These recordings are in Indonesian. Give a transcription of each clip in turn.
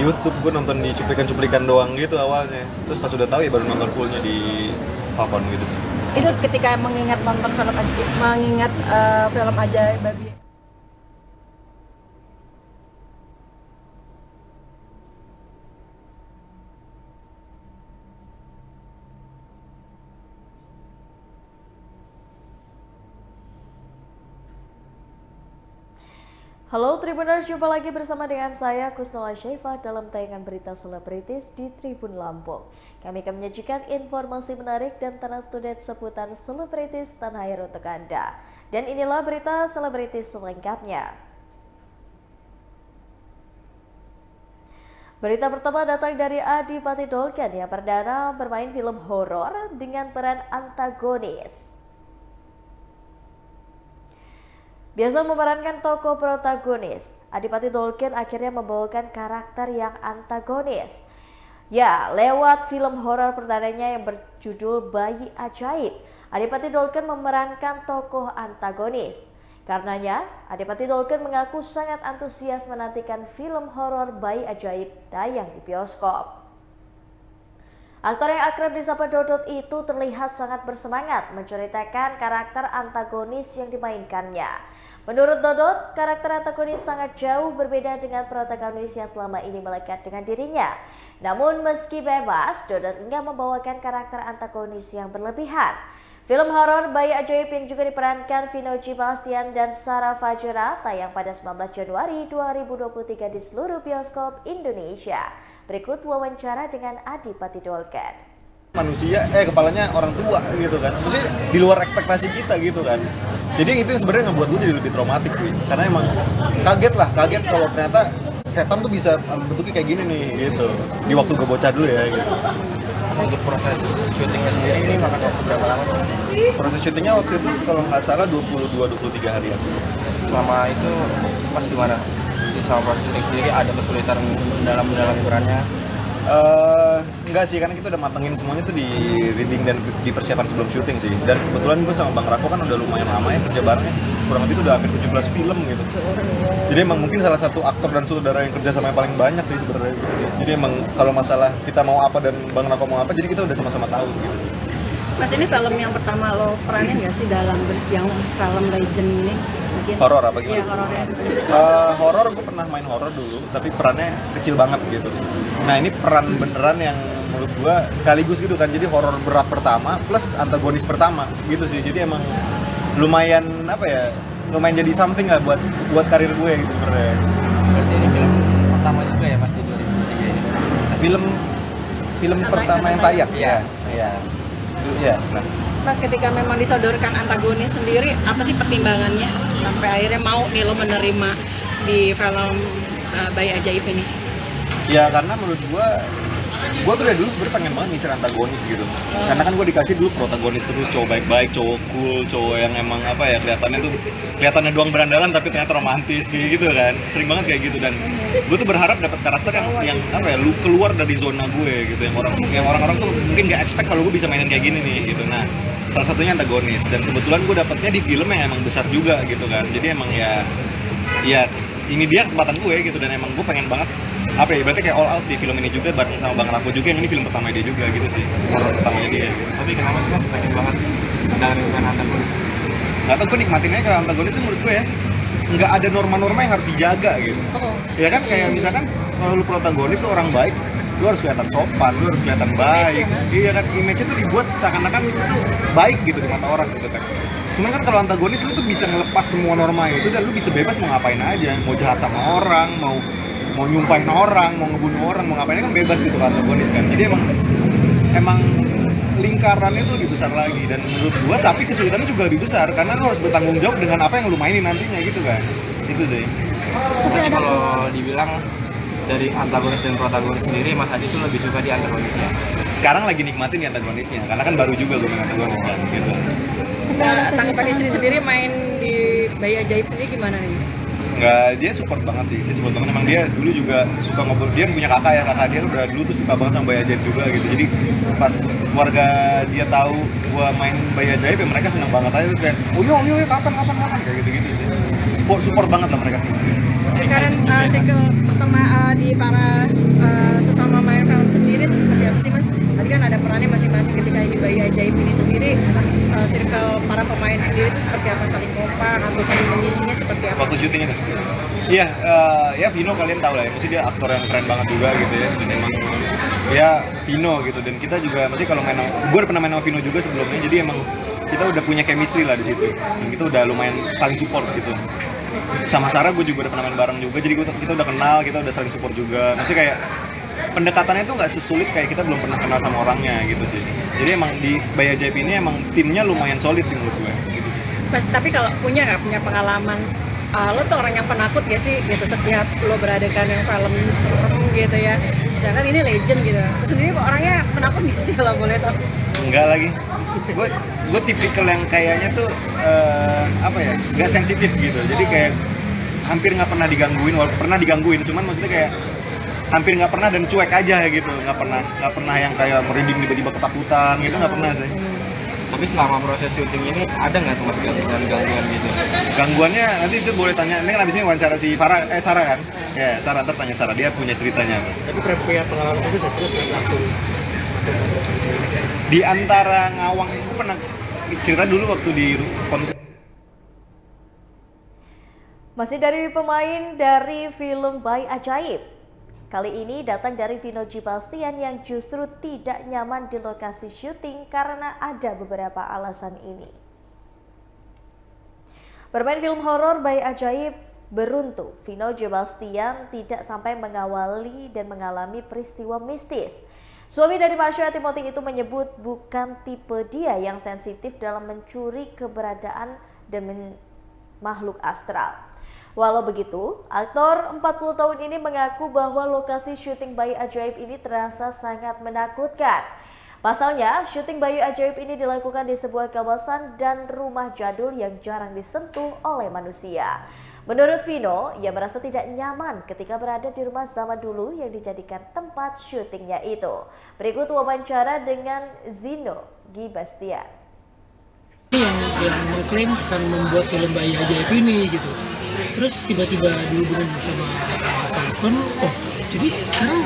YouTube, gue nonton di cuplikan-cuplikan doang gitu awalnya. Terus pas udah tahu ya baru nonton fullnya di Falcon gitu sih. Itu ketika mengingat nonton film mengingat film Ajaib Babi. Halo Tribuners, jumpa lagi bersama dengan saya Kusnala Syaifah dalam tayangan berita selebritis di Tribun Lampung. Kami akan menyajikan informasi menarik dan terupdate seputar selebritis tanah air untuk Anda. Dan inilah berita selebritis selengkapnya. Berita pertama datang dari Adipati Dolken yang perdana bermain film horor dengan peran antagonis. Biasa memerankan tokoh protagonis, Adipati Dolken akhirnya membawakan karakter yang antagonis. Ya, lewat film horor perdananya yang berjudul Bayi Ajaib, Adipati Dolken memerankan tokoh antagonis. Karenanya, Adipati Dolken mengaku sangat antusias menantikan film horor Bayi Ajaib tayang di bioskop. Aktor yang akrab disapa Dodot itu terlihat sangat bersemangat menceritakan karakter antagonis yang dimainkannya. Menurut Dodot, karakter antagonis sangat jauh berbeda dengan protagonis yang selama ini melekat dengan dirinya. Namun meski bebas, Dodot enggak membawakan karakter antagonis yang berlebihan. Film horor Bayi Ajaib yang juga diperankan Vino G. Bastian dan Sarah Fajera tayang pada 19 Januari 2023 di seluruh bioskop Indonesia. Berikut wawancara dengan Adipati Dolken. Manusia, kepalanya orang tua gitu kan. Maksudnya di luar ekspektasi kita gitu kan. Jadi itu yang sebenarnya ngebuat gue jadi lebih traumatik sih. Karena emang kaget kalau ternyata setan tuh bisa bentuknya kayak gini nih gitu. Di waktu gue bocah dulu ya gitu. Untuk proses syutingnya sendiri ini makan waktu berapa lama sih? Proses syutingnya waktu itu kalau nggak salah 22-23 hari. Selama itu Mas gimana? Di selama proses syuting sendiri ada kesulitan dalam perannya? Enggak sih, karena kita udah matengin semuanya tuh di reading dan di persiapan sebelum syuting sih. Dan kebetulan gue sama Bang Rako kan udah lumayan lama ya kerja barengnya. Kurang lebih udah hampir 17 film gitu. Jadi emang mungkin salah satu aktor dan sutradara yang kerja sama yang paling banyak sih sebenarnya gitu sih. Jadi emang kalau masalah kita mau apa dan Bang Rako mau apa, jadi kita udah sama-sama tahu gitu sih. Mas, ini film yang pertama lo peranin nggak sih dalam yang film Legend ini? Horor apa gimana? Iya, horornya. Horor gue pernah main horor dulu, tapi perannya kecil banget gitu. Nah ini peran beneran yang menurut gue sekaligus gitu kan, jadi horor berat pertama plus antagonis pertama gitu sih. Jadi emang lumayan lumayan jadi something lah buat karir gue gitu sebenarnya. Berarti ini film pertama juga ya Mas di 2023 ini? Film pertama yang tayang? Iya. Iya. Nah. Mas, ketika memang disodorkan antagonis sendiri, apa sih pertimbangannya sampai akhirnya mau nih lo menerima di film Bayi Ajaib ini? Ya karena menurut gue tuh dari dulu sebenarnya pengen banget ngincer antagonis gitu. Karena kan gue dikasih dulu protagonis terus cowok baik-baik, cowok cool, cowok yang emang kelihatannya doang berandalan tapi ternyata romantis kayak gitu kan. Sering banget kayak gitu, dan gue tuh berharap dapat karakter yang lu keluar dari zona gue gitu, yang orang-orang tuh mungkin gak expect kalau gue bisa mainin kayak gini nih gitu. Nah, salah satunya antagonis, dan kebetulan gue dapetnya di film yang emang besar juga gitu kan. Jadi emang ya ini dia kesempatan gue gitu, dan emang gue pengen banget berarti kayak all out di film ini juga bareng sama Bang Rako juga, yang ini film pertama dia juga gitu sih, horor pertamanya dia gitu. Tapi kenapa sih Mas pengen banget dengan antagonis? Gak tau, gue nikmatin aja kalau antagonis tuh menurut gue ya nggak ada norma-norma yang harus dijaga gitu. Ya kan kayak misalkan kalau lu protagonis lu orang baik, lu harus kelihatan sopan, lu harus kelihatan baik. Iya kan, image-nya tuh dibuat seakan-akan itu tuh baik gitu di mata orang gitu kan. Cuman kan kalau antagonis lu tuh bisa ngelepas semua norma itu, dan lu bisa bebas mau ngapain aja, mau jahat sama orang, mau nyumpahin orang, mau ngebunuh orang, mau ngapain kan bebas gitu kan antagonis kan. Jadi emang lingkarannya tuh lebih besar lagi, dan menurut gua tapi kesulitannya juga lebih besar karena lu harus bertanggung jawab dengan apa yang lu mainin nantinya gitu kan. Itu sih. Tapi kalau dibilang dari antagonis dan protagonis sendiri, Mas Adi tuh lebih suka di antagonisnya. Sekarang lagi nikmatin di antagonisnya karena kan baru juga gue main antagonis kan gitu. Tanggapan istri sendiri main di Bayi Ajaib sendiri gimana nih? Nggak, dia support banget sih, dia support banget. Emang dia dulu juga suka ngobrol, dia punya kakak dia udah dulu tuh suka banget sama Bayi Ajaib juga gitu. Jadi pas keluarga dia tahu gua main Bayi Ajaib ya mereka seneng banget aja, kayak oh iya kapan kayak gitu sih. Support banget lah mereka sih. lingkaran circle pertama di para sesama main film sendiri itu seperti apa sih Mas? Tadi kan ada perannya masing-masing ketika ini Bayi Ajaib ini sendiri, circle para pemain sendiri itu seperti apa, saling kompak atau saling mengisinya seperti apa? Waktu syuting itu. Iya, ya Vino kalian tahu lah ya, mesti dia aktor yang keren banget juga gitu ya. Dan emang ya Vino gitu, dan kita juga mesti kalau main, gue udah pernah main sama Vino juga sebelumnya, jadi emang kita udah punya chemistry lah di situ. Dan kita udah lumayan saling support gitu. Sama Sarah gue juga udah pernah main bareng juga, jadi kita udah kenal, kita udah saling support juga. Mesti kayak pendekatannya itu nggak sesulit kayak kita belum pernah kenal sama orangnya gitu sih. Jadi emang di Bayi Ajaib ini emang timnya lumayan solid sih menurut gue. Gitu. Mas, tapi kalau punya pengalaman, lo tuh orang yang penakut gak sih gitu setiap lo beradakan yang film serem gitu ya, misalkan ini legend gitu, lo sendiri kok orangnya penakut gak sih kalau boleh tau? Enggak lagi, gue tipikal yang kayaknya tuh apa ya, nggak sensitif gitu, jadi kayak hampir nggak pernah digangguin, walaupun pernah digangguin, cuman maksudnya kayak hampir nggak pernah dan cuek aja gitu, nggak pernah yang kayak merinding tiba-tiba ketakutan gitu, nggak pernah sih. Tapi selama proses syuting ini ada nggak tuh Mas gangguan gitu? Gangguannya nanti itu boleh tanya, ini kan abis ini wawancara si Sarah kan? Ya, Sarah, ntar tanya Sarah, dia punya ceritanya. Tapi punya pengalaman itu langsung Di antara ngawang, aku pernah cerita dulu waktu di Masih dari pemain dari film Bayi Ajaib. Kali ini datang dari Vino G. Bastian yang justru tidak nyaman di lokasi syuting karena ada beberapa alasan ini. Bermain film horor Bayi Ajaib beruntung Vino G. Bastian tidak sampai mengawali dan mengalami peristiwa mistis. Suami dari Marsha Timothy itu menyebut bukan tipe dia yang sensitif dalam mencuri keberadaan dan makhluk astral. Walau begitu, aktor 40 tahun ini mengaku bahwa lokasi syuting Bayi Ajaib ini terasa sangat menakutkan. Pasalnya, syuting Bayi Ajaib ini dilakukan di sebuah kawasan dan rumah jadul yang jarang disentuh oleh manusia. Menurut Vino, ia merasa tidak nyaman ketika berada di rumah zaman dulu yang dijadikan tempat syutingnya itu. Berikut wawancara dengan Zino G. Bastian. yang mengklaim akan membuat film Bayi Ajaib ini gitu. Terus tiba-tiba dihubungin sama Falcon, oh jadi sekarang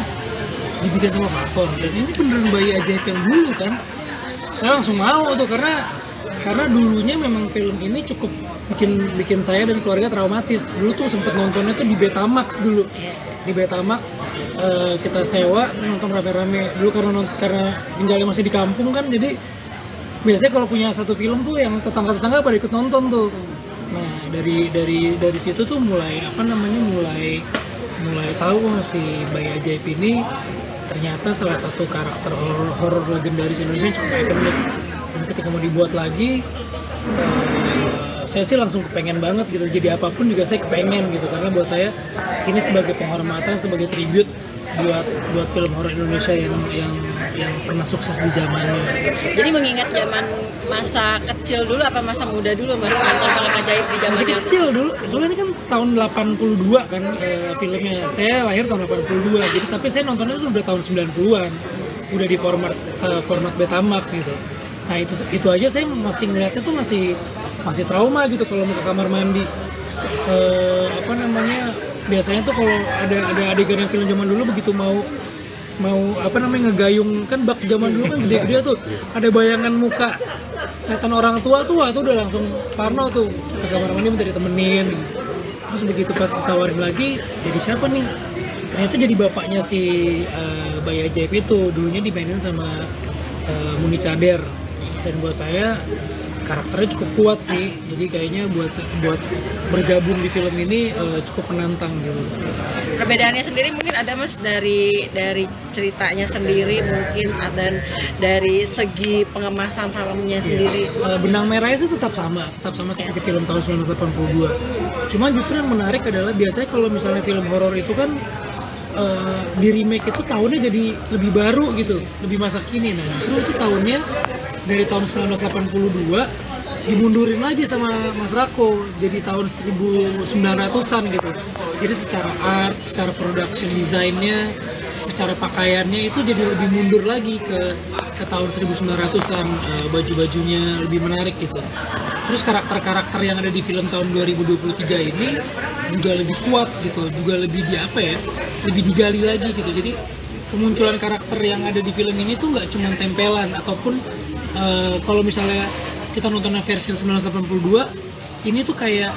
dibikin sama Falcon dan ini beneran Bayi Ajaib yang dulu kan. Saya langsung mau tuh karena dulunya memang film ini cukup bikin saya dan keluarga traumatis. Dulu tuh sempet nontonnya tuh di Betamax dulu. Di Betamax kita sewa nonton rame-rame dulu karena tinggalnya masih di kampung kan, jadi biasanya kalau punya satu film tuh yang tetangga-tetangga pada ikut nonton tuh. Nah dari situ tuh mulai tahu si Bayi Ajaib ini ternyata salah satu karakter horor legendaris Indonesia yang cukup ikonik. Dan ketika mau dibuat lagi, saya sih langsung kepengen banget gitu. Jadi apapun juga saya kepengen gitu, karena buat saya ini sebagai penghormatan, sebagai tribute buat film horor Indonesia yang pernah sukses di zamannya. Jadi mengingat zaman masa kecil dulu apa masa muda dulu Mas nonton film Ajaib di zaman Masih kecil dulu, soalnya ini kan tahun 82 kan filmnya. Saya lahir tahun 82, jadi tapi saya nontonnya itu udah tahun 90-an. Udah di format Betamax gitu. Nah itu aja saya masih ngeliatnya tuh masih trauma gitu kalau mau ke kamar mandi. Biasanya tuh kalau ada adegan yang film zaman dulu begitu mau ngegayung kan bak zaman dulu kan gede-gede tuh, ada bayangan muka setan orang tua tuh udah langsung parno tuh ke kamar mandi minta ditemenin. Terus begitu pas ditawarin lagi, jadi siapa nih? Ternyata jadi bapaknya si Bayi Ajaib itu, dulunya dimainin sama Muni Cader. Dan buat saya karakternya cukup kuat sih, jadi kayaknya buat bergabung di film ini cukup menantang gitu. Perbedaannya sendiri mungkin ada Mas dari ceritanya sendiri mungkin, dan dari segi pengemasan filmnya sendiri. Benang merahnya sih tetap sama seperti film tahun 1982. Cuman justru yang menarik adalah biasanya kalau misalnya film horor itu kan di remake itu tahunnya jadi lebih baru gitu, lebih masa kini. Nah justru itu tahunnya dari tahun 1982 dimundurin lagi sama Mas Rako jadi tahun 1900-an gitu. Jadi secara art, secara production desainnya, secara pakaiannya itu jadi lebih mundur lagi ke tahun 1900-an, baju-bajunya lebih menarik gitu. Terus karakter-karakter yang ada di film tahun 2023 ini juga lebih kuat gitu, juga lebih lebih digali lagi gitu. Jadi kemunculan karakter yang ada di film ini tuh nggak cuma tempelan ataupun kalau misalnya kita nonton versi 1982 ini tuh kayak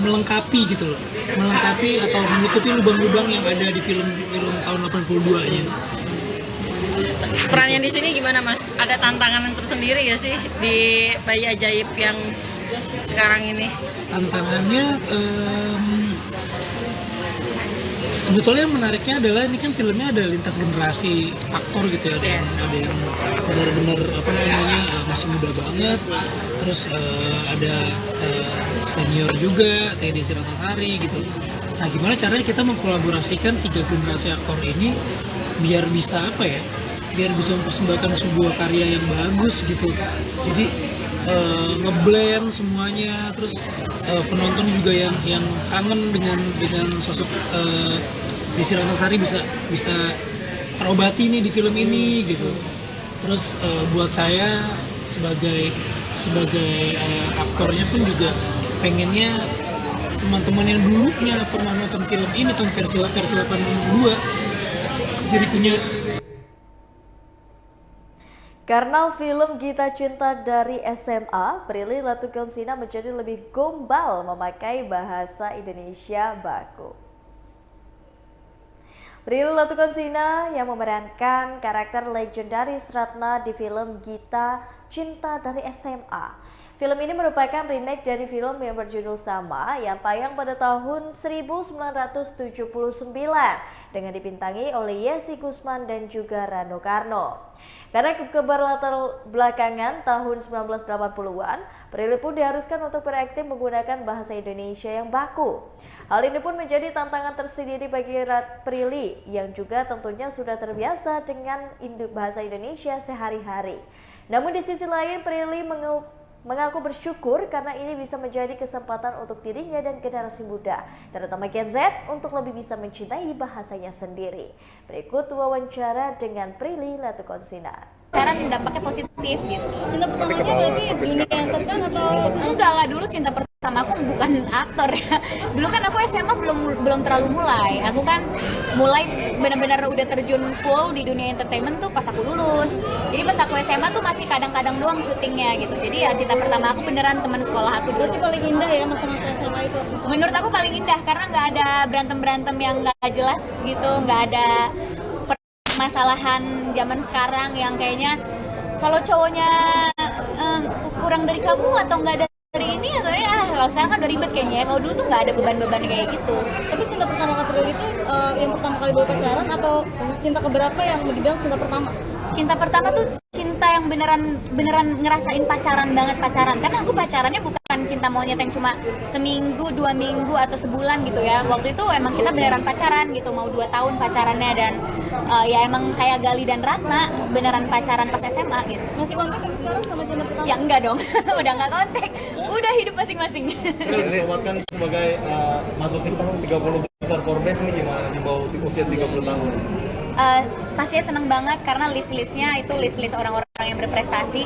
melengkapi gitu loh, melengkapi atau menutupi lubang-lubang yang ada di film tahun 82-nya. Perannya di sini gimana Mas? Ada tantangan tersendiri ya sih di Bayi Ajaib yang sekarang ini? Tantangannya sebetulnya menariknya adalah ini kan filmnya ada lintas generasi aktor gitu ya, ada yang benar-benar masih muda banget, terus ada senior juga, Teddy Siratasari gitu. Nah gimana caranya kita mengkolaborasikan 3 generasi aktor ini biar bisa biar bisa mempersembahkan sebuah karya yang bagus gitu. Jadi ngeblend semuanya, terus penonton juga yang kangen dengan sosok Desi Ratnasari bisa terobati nih di film ini gitu. Terus buat saya sebagai aktornya pun juga pengennya teman-teman yang dulunya pernah nonton film ini tahun versi 82 jadi punya. Karena film Gita Cinta dari SMA, Prilly Latukonsina menjadi lebih gombal memakai bahasa Indonesia baku. Prilly Latukonsina yang memerankan karakter legendaris Ratna di film Gita Cinta dari SMA. Film ini merupakan remake dari film yang berjudul sama yang tayang pada tahun 1979 dengan dibintangi oleh Yesi Gusman dan juga Rano Karno. Karena keberlatar belakangan tahun 1980-an, Prilly pun diharuskan untuk berakting menggunakan bahasa Indonesia yang baku. Hal ini pun menjadi tantangan tersendiri bagi Prilly yang juga tentunya sudah terbiasa dengan bahasa Indonesia sehari-hari. Namun di sisi lain, Prilly mengaku bersyukur karena ini bisa menjadi kesempatan untuk dirinya dan generasi muda, terutama Gen Z, untuk lebih bisa mencintai bahasanya sendiri. Berikut wawancara dengan Prilly Latukonsina. Sekarang dampaknya positif gitu. Cinta pertamanya berarti dunia entertain atau Enggak lah, dulu cinta pertama aku bukan aktor ya. Dulu kan aku SMA belum terlalu mulai. Aku kan mulai benar-benar udah terjun full di dunia entertainment tuh pas aku lulus. Jadi pas aku SMA tuh masih kadang-kadang doang syutingnya gitu. Jadi ya cinta pertama aku beneran teman sekolah aku dulu. berarti paling indah ya masa-masa SMA itu? Menurut aku paling indah karena nggak ada berantem-berantem yang nggak jelas gitu, nggak ada permasalahan zaman sekarang yang kayaknya kalau cowoknya kurang dari kamu atau nggak ada dari ini atau ini, kalau sekarang kan udah ribet kayaknya ya. Kalau dulu tuh nggak ada beban-beban kayak gitu. Tapi cinta pertama Kak Prilly itu yang pertama kali bawa pacaran atau cinta keberapa yang dibilang cinta pertama? Cinta pertama tuh cinta yang beneran ngerasain pacaran banget karena aku pacarannya bukan cinta monyet yang cuma seminggu, 2 minggu atau sebulan gitu ya. Waktu itu emang kita beneran pacaran gitu, mau 2 tahun pacarannya dan ya emang kayak Gali dan Ratna beneran pacaran pas SMA gitu. Masih kontak kan sekarang sama cinta pertama? Ya enggak dong, udah nggak kontak, udah hidup masing-masing. Prilly kan sebagai masuk tim 30 besar Forbes nih, gimana di bawah usia 30 tahun? Pastinya seneng banget karena list-listnya itu list-list orang-orang yang berprestasi,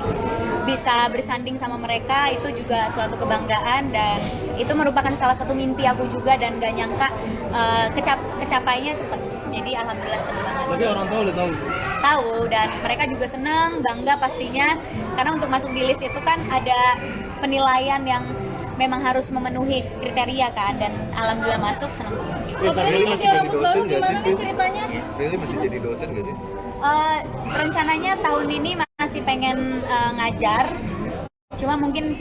bisa bersanding sama mereka itu juga suatu kebanggaan dan itu merupakan salah satu mimpi aku juga dan gak nyangka kecapainya cepet. Jadi alhamdulillah seneng banget. Tapi orang tua udah Tahu dan mereka juga seneng, bangga pastinya karena untuk masuk di list itu kan ada penilaian yang memang harus memenuhi kriteria kan dan alhamdulillah masuk, seneng banget. Prilly masih rambut baru gimana nih ceritanya? Prilly masih jadi dosen gak sih? Rencananya tahun ini masih pengen ngajar, cuma mungkin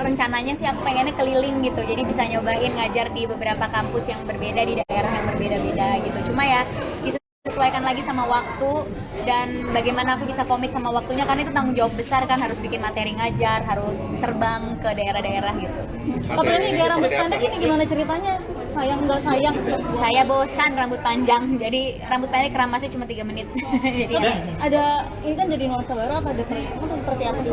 rencananya sih aku pengennya keliling gitu, jadi bisa nyobain ngajar di beberapa kampus yang berbeda di daerah yang berbeda-beda gitu. Cuma ya disesuaikan lagi sama waktu dan bagaimana aku bisa komit sama waktunya karena itu tanggung jawab besar kan, harus bikin materi ngajar, harus terbang ke daerah-daerah gitu. Kak Prilly gaya rambut pendek ini gimana ceritanya? Sayang nggak sayang? Saya bosan rambut panjang, jadi rambut pendek keramasnya cuma 3 menit. Jadi Ada ini kan jadi nuansa baru apa ada treatment atau seperti apa sih?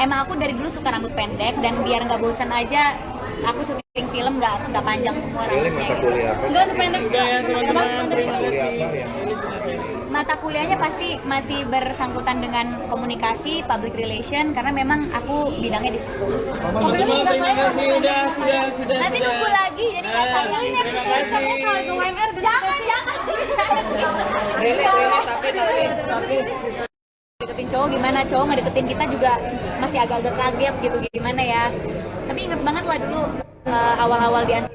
emang aku dari dulu suka rambut pendek dan biar nggak bosan aja aku syuting film nggak panjang semua Prilly rambutnya mata gitu. kuliah apa sih? Nggak sependek, nggak sependek Mata kuliah apa yang mata kuliahnya pasti masih bersangkutan dengan komunikasi, public relation, karena memang aku bidangnya di situ. Terima kasih, Sudah. Nanti nunggu lagi, jadi nggak sayang. Terima kasih. Harga UMR Jangan. Deketin cowok gimana, cowok ngedeketin kita juga masih agak-agak kaget gitu, gimana ya. Tapi inget banget lah dulu awal-awal di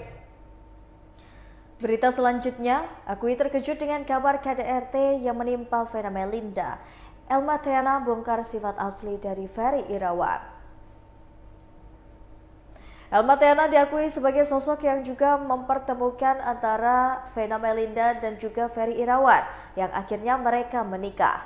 Berita selanjutnya, akui terkejut dengan kabar KDRT yang menimpa Vena Melinda. Elma Theana bongkar sifat asli dari Ferry Irawan. Elma Theana diakui sebagai sosok yang juga mempertemukan antara Vena Melinda dan juga Ferry Irawan, yang akhirnya mereka menikah.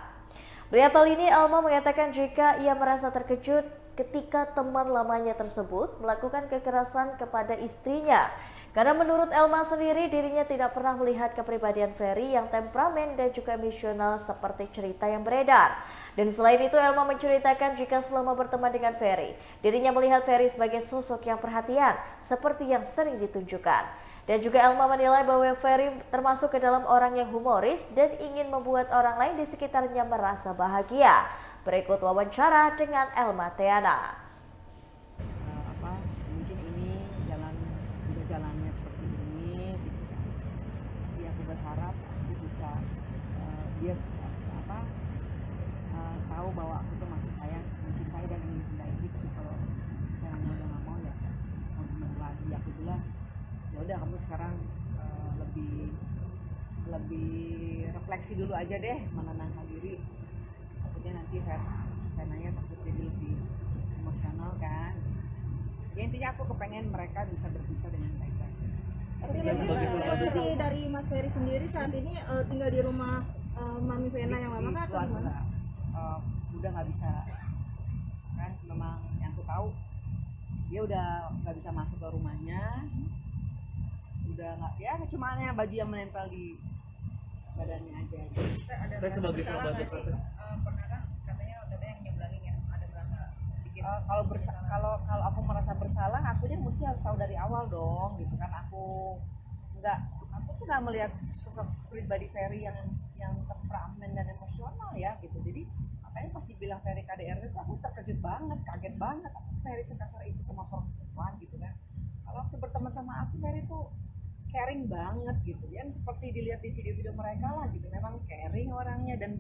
Melihat hal ini, Elma mengatakan jika ia merasa terkejut ketika teman lamanya tersebut melakukan kekerasan kepada istrinya. Karena menurut Elma sendiri, dirinya tidak pernah melihat kepribadian Ferry yang temperamen dan juga emosional seperti cerita yang beredar. Dan selain itu, Elma menceritakan jika selama berteman dengan Ferry, dirinya melihat Ferry sebagai sosok yang perhatian, seperti yang sering ditunjukkan. Dan juga Elma menilai bahwa Ferry termasuk ke dalam orang yang humoris dan ingin membuat orang lain di sekitarnya merasa bahagia. Berikut wawancara dengan Elma Theana. Mungkin ini jalannya seperti ini gitu kan. Tapi aku berharap aku bisa dia tahu bahwa aku tuh masih sayang, mencintai dan mencintai gitu. Kalau jangan udah nggak mau ya mau gimana lagi, aku bilang ya udah kamu sekarang lebih refleksi dulu aja deh, menenangkan diri. Takutnya nanti Venanya takut jadi lebih emosional kan. Ya intinya aku kepengen mereka bisa berpisah dengan baik-baik. Tapi posisi dari Mas Ferry sendiri saat ini tinggal di rumah Mami Vena yang lama kan atau gimana? Udah nggak bisa kan, memang yang aku tahu dia udah nggak bisa masuk ke rumahnya, udah nggak, ya cuma hanya baju yang menempel di badannya aja. Ada sebagai sahabat pernah kan katanya yang nyeblangin ya, ada merasa sedikit kalau aku merasa bersalah, akunya mesti harus tahu dari awal dong gitu kan. Aku tuh nggak melihat sosok pribadi Ferry yang temperamen dan emosional ya gitu. Jadi makanya pas dibilang Ferry KDRT itu aku terkejut banget, kaget banget. Aku Ferry sekasar itu sama perempuan gitu kan. Kalau waktu berteman sama aku, Ferry tuh caring banget gitu, yang seperti dilihat di video-video mereka lah gitu. Memang caring orangnya dan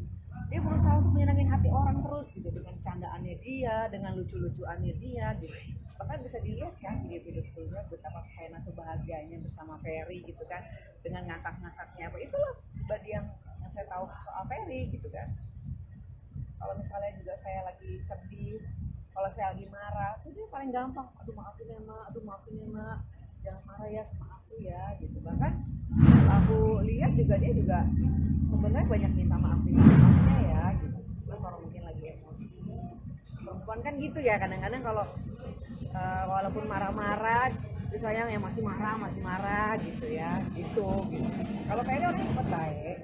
dia berusaha untuk menyenangin hati orang terus gitu, dengan candaannya dia, dengan lucu-lucuannya dia gitu. Bahkan bisa dilihat kan video-video sebelumnya betapa Vena tuh bahagianya bersama Ferry gitu kan, dengan ngakak-ngakaknya apa. Itulah pribadi yang saya tahu soal Ferry gitu kan. Kalau misalnya juga saya lagi sedih, kalau saya lagi marah, itu dia paling gampang, aduh maafin ya mak, jangan marah ya sama aku ya gitu. Bahkan aku lihat juga dia juga sebenarnya banyak minta maafnya ya gitu. Cuma kalau mungkin lagi emosi, perempuan kan gitu ya, kadang-kadang kalau walaupun marah-marah, sayang ya masih marah gitu ya gitu. Kalau kayaknya orangnya cepat baik.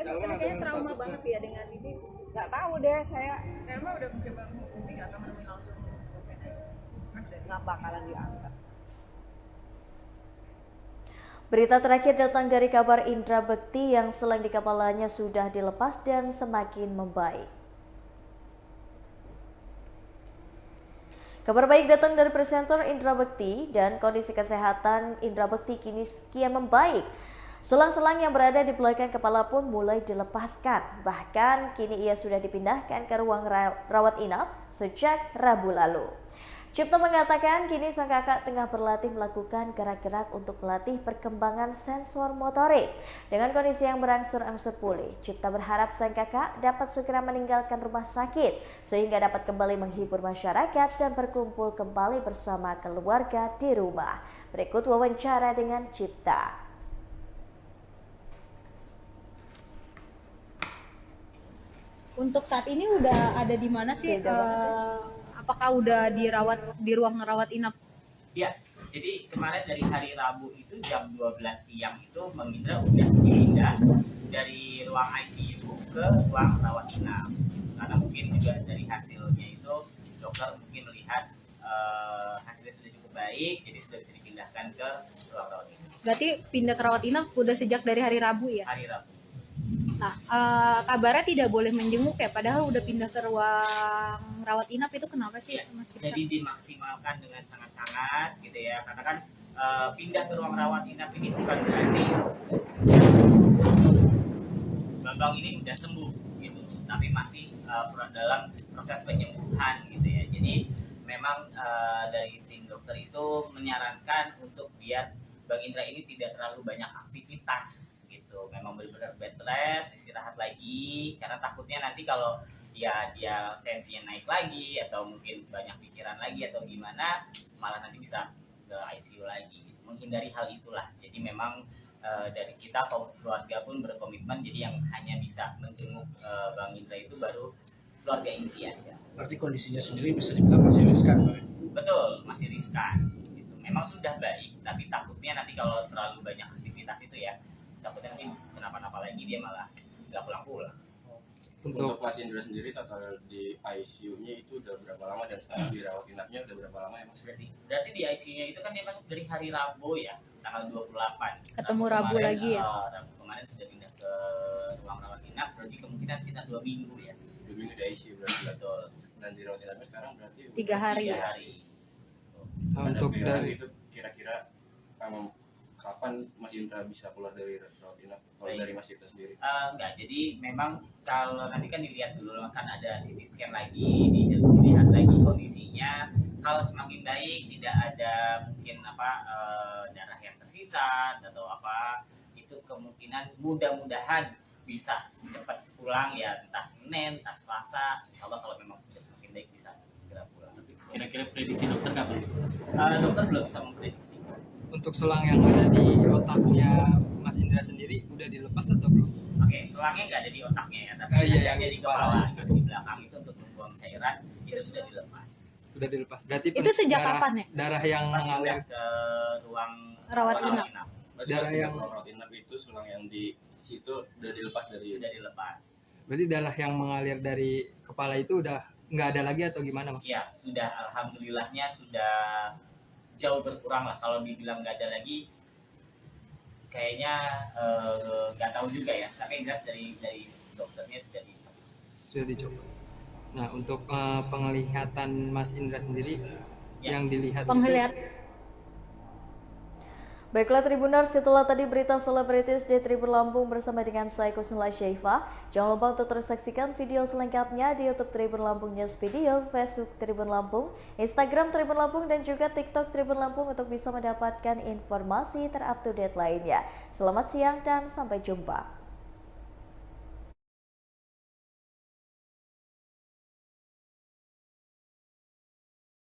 Tapi kayaknya trauma banget ya dengan ini. Nggak tahu deh saya. Elma udah mencoba meninggalkan menemui langsung. Nggak bakalan diangkat. Berita terakhir datang dari kabar Indra Bekti yang slang di kepalanya sudah dilepas dan semakin membaik. Kabar baik datang dari presenter Indra Bekti dan kondisi kesehatan Indra Bekti kini kian membaik. Selang-selang yang berada di belakang kepala pun mulai dilepaskan. Bahkan kini ia sudah dipindahkan ke ruang rawat inap sejak Rabu lalu. Cipta mengatakan kini sang kakak tengah berlatih melakukan gerak-gerak untuk melatih perkembangan sensor motorik. Dengan kondisi yang berangsur-angsur pulih, Cipta berharap sang kakak dapat segera meninggalkan rumah sakit sehingga dapat kembali menghibur masyarakat dan berkumpul kembali bersama keluarga di rumah. Berikut wawancara dengan Cipta. Untuk saat ini udah ada di mana sih? Apakah udah dirawat di ruang rawat inap? Ya, jadi kemarin dari hari Rabu itu jam 12 siang itu Bang Indra udah dipindah dari ruang ICU ke ruang rawat inap. Karena mungkin juga dari hasilnya itu dokter mungkin melihat hasilnya sudah cukup baik, jadi sudah bisa dipindahkan ke ruang rawat inap. Berarti pindah ke rawat inap udah sejak dari hari Rabu ya? Hari Rabu. Nah, kabarnya tidak boleh menjenguk ya, padahal udah pindah ke ruang rawat inap, itu kenapa sih Ya, Mas Gibran? jadi dimaksimalkan dengan sangat-sangat gitu ya, karena kan pindah ke ruang rawat inap ini bukan berarti Bambang ini udah sembuh gitu, tapi masih dalam proses penyembuhan gitu ya. Jadi memang dari tim dokter itu menyarankan untuk biar Bang Indra ini tidak terlalu banyak aktivitas gitu. Memang benar-benar bed rest, istirahat lagi, karena takutnya nanti kalau ya dia tensinya naik lagi atau mungkin banyak pikiran lagi atau gimana, malah nanti bisa ke ICU lagi gitu. Menghindari hal itulah. Jadi memang dari kita keluarga pun berkomitmen, jadi yang hanya bisa menjenguk Bang Indra itu baru keluarga inti aja. Berarti kondisinya sendiri bisa dibilang masih riskan, Pak? Betul, masih riskan gitu. Memang sudah baik, tapi takutnya nanti kalau terlalu banyak aktivitas itu ya, takutnya nanti kenapa-napa lagi dia malah nggak pulang-pulang. Untuk Mas Indra sendiri total di ICU-nya itu udah berapa lama, dan sekarang dirawat inapnya udah berapa lama ya Mas? Berarti di ICU-nya itu kan dia masuk dari hari Rabu ya, tanggal 28. Ketemu Rabu kemarin, lagi ya? Rabu kemarin sudah pindah ke ruang rawat inap, berarti kemungkinan sekitar 2 minggu ya. 2 minggu di ICU berarti. Betul. Dan di rawat inapnya sekarang berarti 3 hari. 3 hari. Nah, untuk dari itu kira-kira kapan Mas Indra bisa keluar dari rawat inap kalau dari Mas Indra sendiri? Enggak, jadi memang kalau nanti kan dilihat dulu kan ada CT scan lagi, dilihat lagi kondisinya. Kalau semakin baik, tidak ada mungkin darah yang tersisa atau apa, itu kemungkinan mudah-mudahan bisa cepat pulang ya, entah Senin, entah Selasa. Insya Allah kalau memang sudah semakin baik bisa segera pulang. Kira-kira prediksi dokter kapan? Dokter belum bisa memprediksi. Untuk selang yang ada di otaknya Mas Indra sendiri udah dilepas atau belum? Oke, selangnya nggak ada di otaknya ya, tapi iya, ada di kepala, di belakang itu untuk membuang cairan itu sudah dilepas. Sudah dilepas. Berarti Itu sejak darah, kapan ya? Darah yang Pas mengalir. pindah ke ruang Rawat inap. Berarti Darah pas yang- yang rawat inap itu selang yang di situ udah dilepas dari. Sudah dilepas. Berarti darah yang mengalir dari kepala itu udah nggak ada lagi atau gimana Mas? Ya, sudah alhamdulillahnya sudah jauh berkurang lah. Kalau dibilang nggak ada lagi, kayaknya nggak tahu juga ya. Tapi yang jelas dari dokternya sudah di. Sudah dicoba. Nah, untuk penglihatan Mas Indra sendiri Ya. yang dilihat Penglihat Baiklah Tribuners, setelah tadi berita selebritis di Tribun Lampung bersama dengan saya Kusnula Syaifa. Jangan lupa untuk terus saksikan video selengkapnya di YouTube Tribun Lampung News Video, Facebook Tribun Lampung, Instagram Tribun Lampung, dan juga TikTok Tribun Lampung untuk bisa mendapatkan informasi terupdate lainnya. Selamat siang dan sampai jumpa.